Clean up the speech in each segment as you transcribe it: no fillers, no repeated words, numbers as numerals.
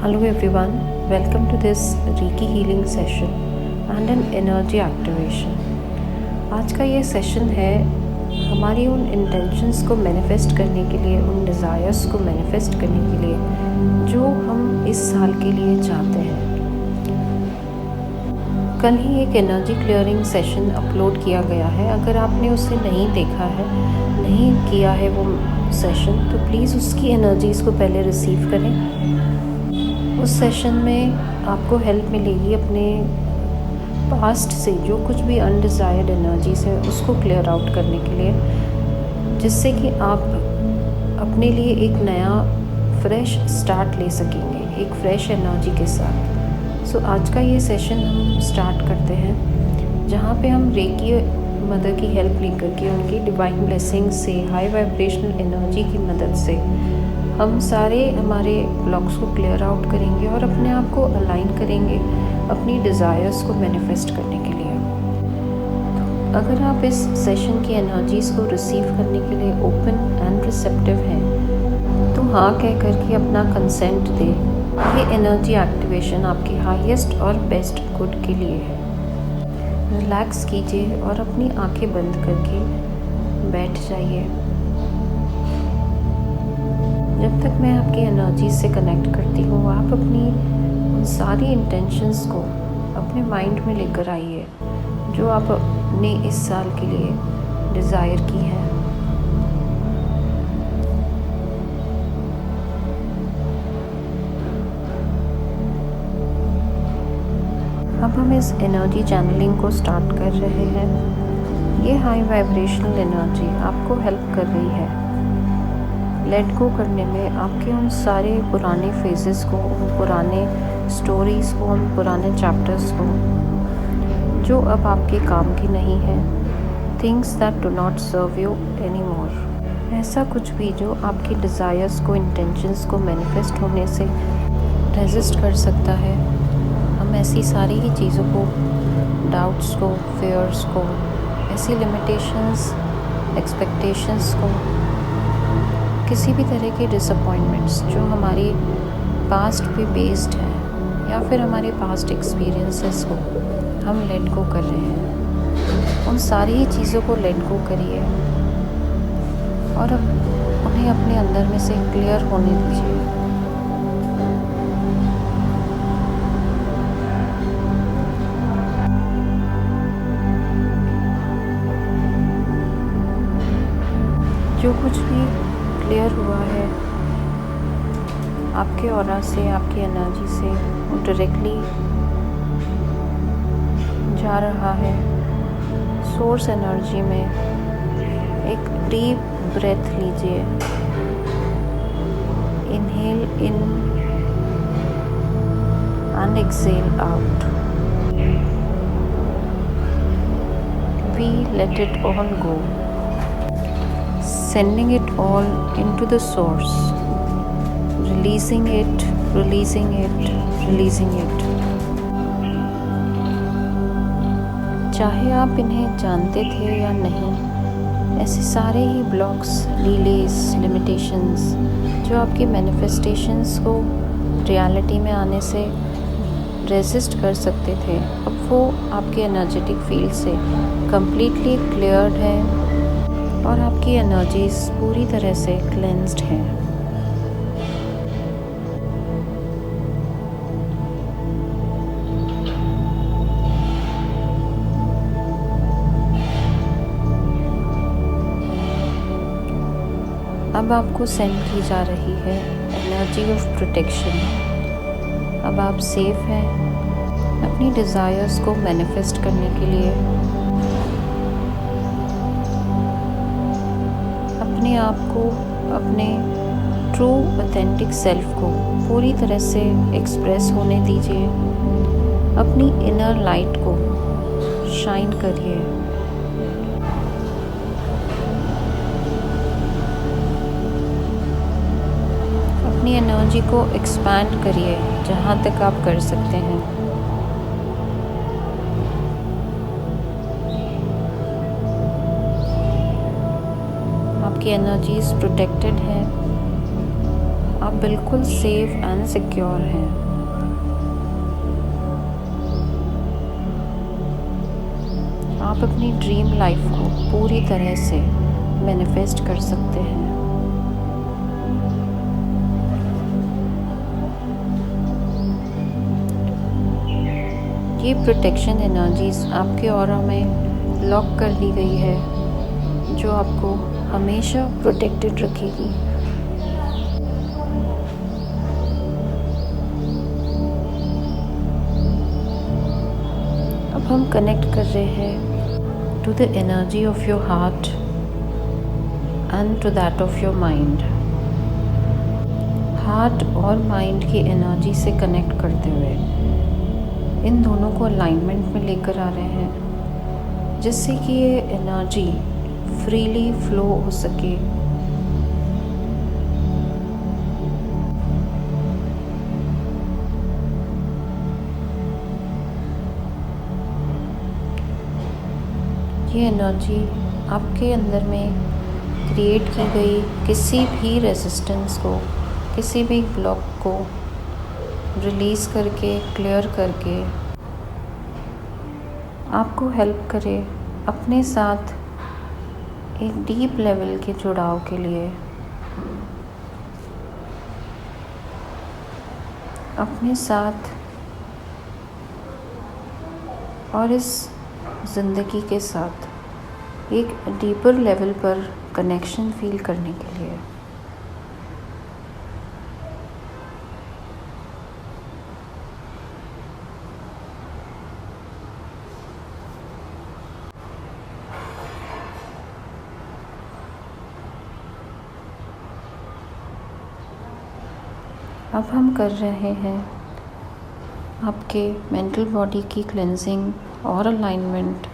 Hello everyone, welcome to this Reiki healing session and an energy activation. आज का ये session है हमारी उन इंटेंशंस को मैनिफेस्ट करने के लिए, उन डिज़ायर्स को मैनिफेस्ट करने के लिए जो हम इस साल के लिए चाहते हैं। कल ही एक एनर्जी क्लियरिंग सेशन अपलोड किया गया है। अगर आपने उसे नहीं देखा है, नहीं किया है वो सेशन, तो प्लीज़ उसकी एनर्जीज़ को पहले रिसीव करें। उस सेशन में आपको हेल्प मिलेगी अपने पास्ट से जो कुछ भी अनडिज़ायर्ड एनर्जीज है उसको क्लियर आउट करने के लिए, जिससे कि आप अपने लिए एक नया फ्रेश स्टार्ट ले सकेंगे, एक फ्रेश एनर्जी के साथ। सो आज का ये सेशन हम स्टार्ट करते हैं, जहाँ पे हम रेकी मदर की हेल्प लेकर के उनकी डिवाइन ब्लेसिंग से, हाई वाइब्रेशनल एनर्जी की मदद से हम सारे हमारे ब्लॉक्स को क्लियर आउट करेंगे और अपने आप को अलाइन करेंगे अपनी डिज़ायर्स को मैनिफेस्ट करने के लिए। अगर आप इस सेशन की एनर्जीज़ को रिसीव करने के लिए ओपन एंड रिसेप्टिव हैं, तो हाँ कह करके अपना कंसेंट दें। ये एनर्जी एक्टिवेशन आपके हाईएस्ट और बेस्ट गुड के लिए है। रिलैक्स कीजिए और अपनी आंखें बंद करके बैठ जाइए। जब तक मैं आपकी एनर्जी से कनेक्ट करती हूँ, आप अपनी उन सारी इंटेंशंस को अपने माइंड में लेकर आइए जो आपने इस साल के लिए डिज़ायर की है। अब हम इस एनर्जी चैनलिंग को स्टार्ट कर रहे हैं। ये हाई वाइब्रेशनल एनर्जी आपको हेल्प कर रही है लेट गो करने में, आपके उन सारे पुराने फेजेस को, उन पुराने स्टोरीज़ को, उन पुराने चैप्टर्स को जो अब आपके काम की नहीं है। Things that do not serve you anymore. ऐसा कुछ भी जो आपकी डिज़ायर्स को, इंटेंशंस को मैनिफेस्ट होने से रेजिस्ट कर सकता है, हम ऐसी सारी ही चीज़ों को, डाउट्स को, फेयर्स को, ऐसी लिमिटेशंस, एक्सपेक्टेशंस को, किसी भी तरह के डिसअपॉइंटमेंट्स जो हमारी पास्ट पे बेस्ड हैं या फिर हमारे पास्ट एक्सपीरियंसेस को हम लेट गो कर रहे हैं। उन सारी ही चीज़ों को लेट गो करिए और अब उन्हें अपने अंदर में से क्लियर होने दीजिए। जो कुछ भी क्लियर हुआ है आपके ऑरा से, आपकी एनर्जी से, वो डायरेक्टली जा रहा है सोर्स एनर्जी में। एक डीप ब्रेथ लीजिए, inhale in and exhale out. We let it all go, sending it all into the source, releasing it, releasing it, releasing it। चाहे आप इन्हें जानते थे या नहीं, ऐसे सारे ही ब्लॉक्स, डिलेस, लिमिटेशंस जो आपकी मैनिफेस्टेशंस को रियलिटी में आने से रेजिस्ट कर सकते थे, अब वो आपके एनर्जेटिक फील्ड से कम्प्लीटली क्लियर्ड है और आपकी एनर्जीज पूरी तरह से क्लेंस्ड हैं। अब आपको सेंड की जा रही है एनर्जी ऑफ प्रोटेक्शन। अब आप सेफ हैं अपनी डिज़ायर्स को मैनिफेस्ट करने के लिए। अपने आप को, अपने ट्रू ऑथेंटिक सेल्फ को पूरी तरह से एक्सप्रेस होने दीजिए। अपनी इनर लाइट को शाइन करिए। अपनी एनर्जी को एक्सपैंड करिए जहाँ तक आप कर सकते हैं। आपकी एनर्जीज प्रोटेक्टेड है। आप बिल्कुल सेफ एंड सिक्योर हैं। आप अपनी ड्रीम लाइफ को पूरी तरह से मैनिफेस्ट कर सकते हैं। ये प्रोटेक्शन एनर्जीज आपके ऑरा में लॉक कर दी गई है, जो आपको हमेशा प्रोटेक्टेड रखेगी। अब हम कनेक्ट कर रहे हैं to the energy of your heart and to that of your mind. Heart और माइंड की एनर्जी से कनेक्ट करते हुए इन दोनों को अलाइनमेंट में लेकर आ रहे हैं, जिससे कि ये एनर्जी फ्रीली फ्लो हो सके। ये एनर्जी आपके अंदर में क्रिएट की गई किसी भी रेजिस्टेंस को, किसी भी ब्लॉक को रिलीज़ करके, क्लियर करके आपको हेल्प करे अपने साथ एक डीप लेवल के जुड़ाव के लिए, अपने साथ और इस ज़िंदगी के साथ एक डीपर लेवल पर कनेक्शन फील करने के लिए। अब हम कर रहे हैं आपके मेंटल बॉडी की क्लेंजिंग और अलाइनमेंट,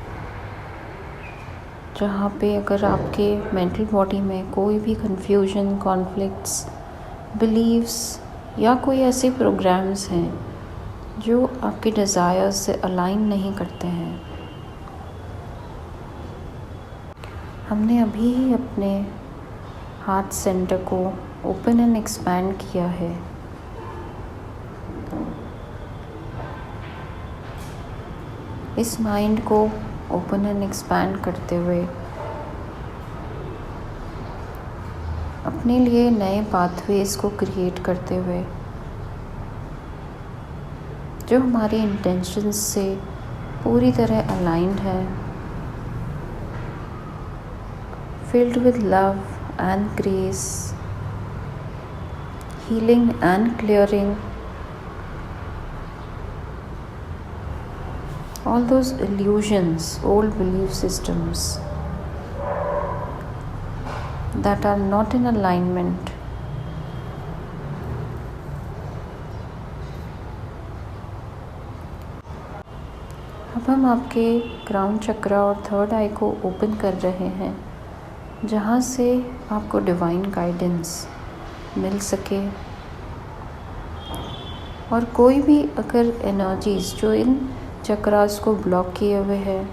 जहाँ पे अगर आपके मेंटल बॉडी में कोई भी कंफ्यूजन, कॉन्फ्लिक्ट्स, बिलीव्स या कोई ऐसे प्रोग्राम्स हैं जो आपके डिज़ायर्स से अलाइन नहीं करते हैं, हमने अभी ही अपने हार्ट सेंटर को ओपन एंड एक्सपैंड किया है। इस माइंड को ओपन एंड एक्सपैंड करते हुए अपने लिए नए पाथवेज को क्रिएट करते हुए, जो हमारे इंटेंशंस से पूरी तरह अलाइंड है, filled with love and grace, healing and clearing all those illusions, old belief systems that are not in alignment. अब हम आपके क्राउन चक्रा और थर्ड आई को ओपन कर रहे हैं, जहाँ से आपको डिवाइन गाइडेंस मिल सके। और कोई भी अगर एनर्जीज़ जो इन चक्रास को ब्लॉक किए हुए है,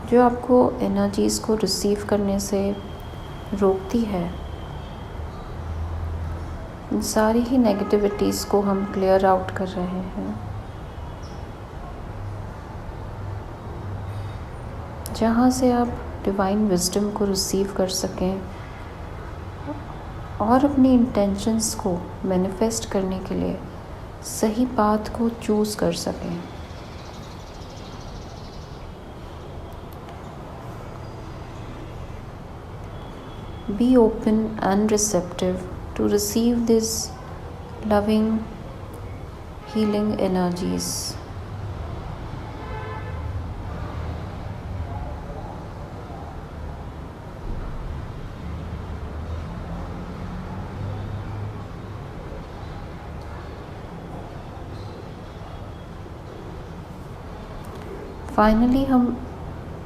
जो आपको एनर्जीज़ को रिसीव करने से रोकती है, इन सारी ही नेगेटिविटीज़ को हम क्लियर आउट कर रहे हैं, जहाँ से आप डिवाइन विजडम को रिसीव कर सकें और अपनी इंटेंशंस को मैनिफेस्ट करने के लिए सही पाथ को चूज़ कर सकें। Be open and receptive to receive these loving, healing energies. Finally हम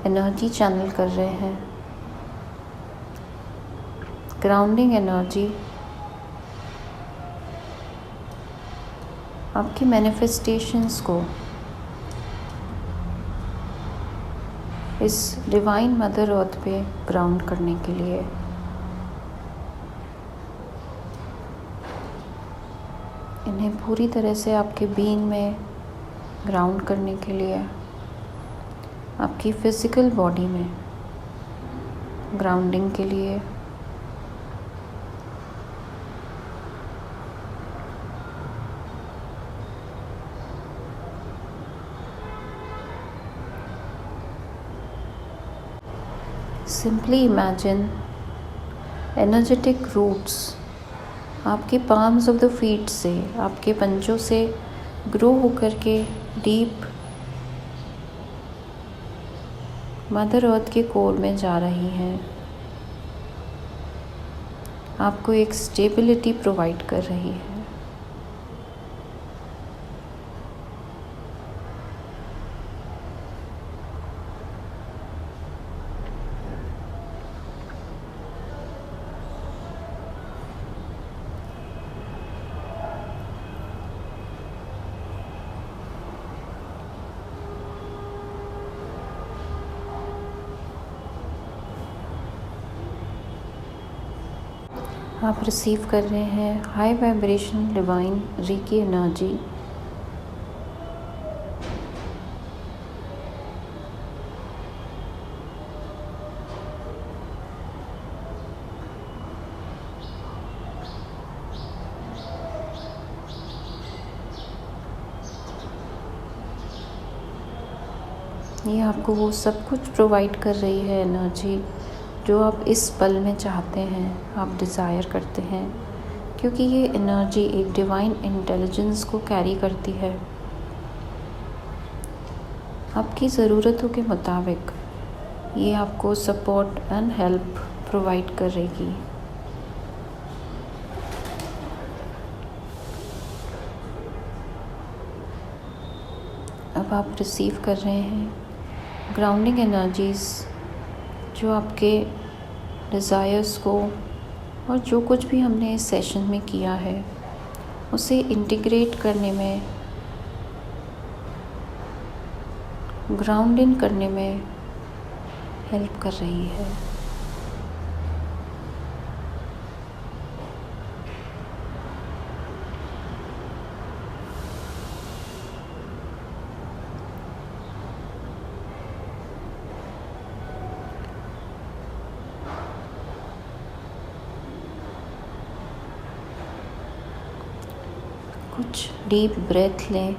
एनर्जी चैनल कर रहे हैं, ग्राउंडिंग एनर्जी आपकी मैनिफेस्टेशंस को इस डिवाइन मदर अर्थ पे ग्राउंड करने के लिए। इन्हें पूरी तरह से आपके बीइंग में ग्राउंड करने के लिए, आपकी फिज़िकल बॉडी में ग्राउंडिंग के लिए सिंपली इमेजिन एनर्जेटिक रूट्स आपके पाम्स ऑफ द फीट से, आपके पंजों से ग्रो होकर के डीप मदर अर्थ के कोर में जा रही हैं, आपको एक स्टेबिलिटी प्रोवाइड कर रही है। आप रिसीव कर रहे हैं high vibration divine Ricky energy. ये आपको वो सब कुछ प्रोवाइड कर रही है एनर्जी जो आप इस पल में चाहते हैं, आप डिज़ायर करते हैं, क्योंकि ये एनर्जी एक डिवाइन इंटेलिजेंस को कैरी करती है। आपकी ज़रूरतों के मुताबिक ये आपको सपोर्ट एंड हेल्प प्रोवाइड करेगी। अब आप रिसीव कर रहे हैं ग्राउंडिंग एनर्जीज़ जो आपके डिज़ायर्स को और जो कुछ भी हमने इस सेशन में किया है उसे इंटीग्रेट करने में, ग्राउंड इन करने में हेल्प कर रही है। कुछ डीप ब्रेथ लें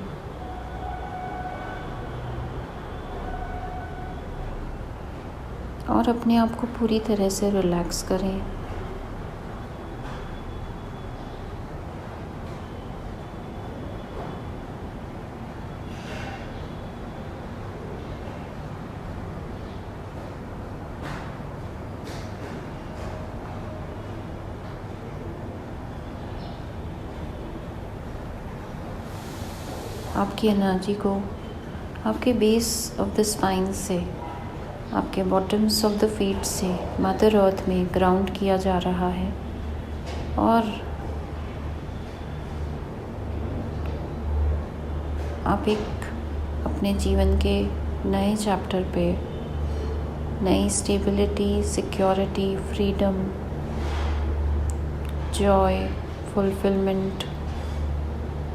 और अपने आप को पूरी तरह से रिलैक्स करें। आपकी एनर्जी को आपके बेस ऑफ द स्पाइन से, आपके बॉटम्स ऑफ द फीट से मदर अर्थ में ग्राउंड किया जा रहा है और आप एक अपने जीवन के नए चैप्टर पे नई stability, security, freedom, Joy, fulfilment,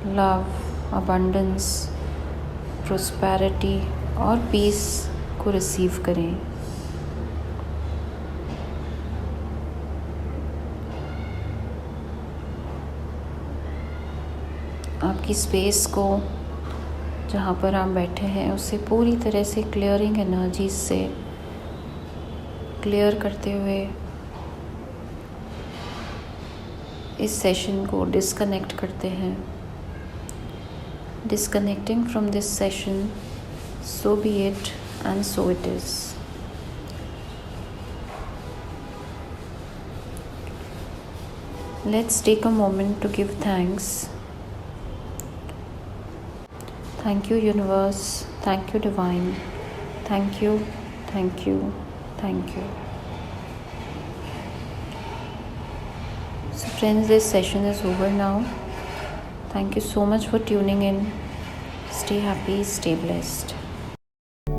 love, abundance, prosperity और पीस को रिसीव करें। आपकी स्पेस को, जहाँ पर आप बैठे हैं, उसे पूरी तरह से क्लियरिंग एनर्जी से क्लियर करते हुए इस सेशन को डिस्कनेक्ट करते हैं। Disconnecting from this session, so be it and so it is. Let's take a moment to give thanks. Thank you, universe. Thank you, divine. Thank you, thank you, thank you. So friends, this session is over now. Thank you so much for tuning in. Stay happy, stay blessed.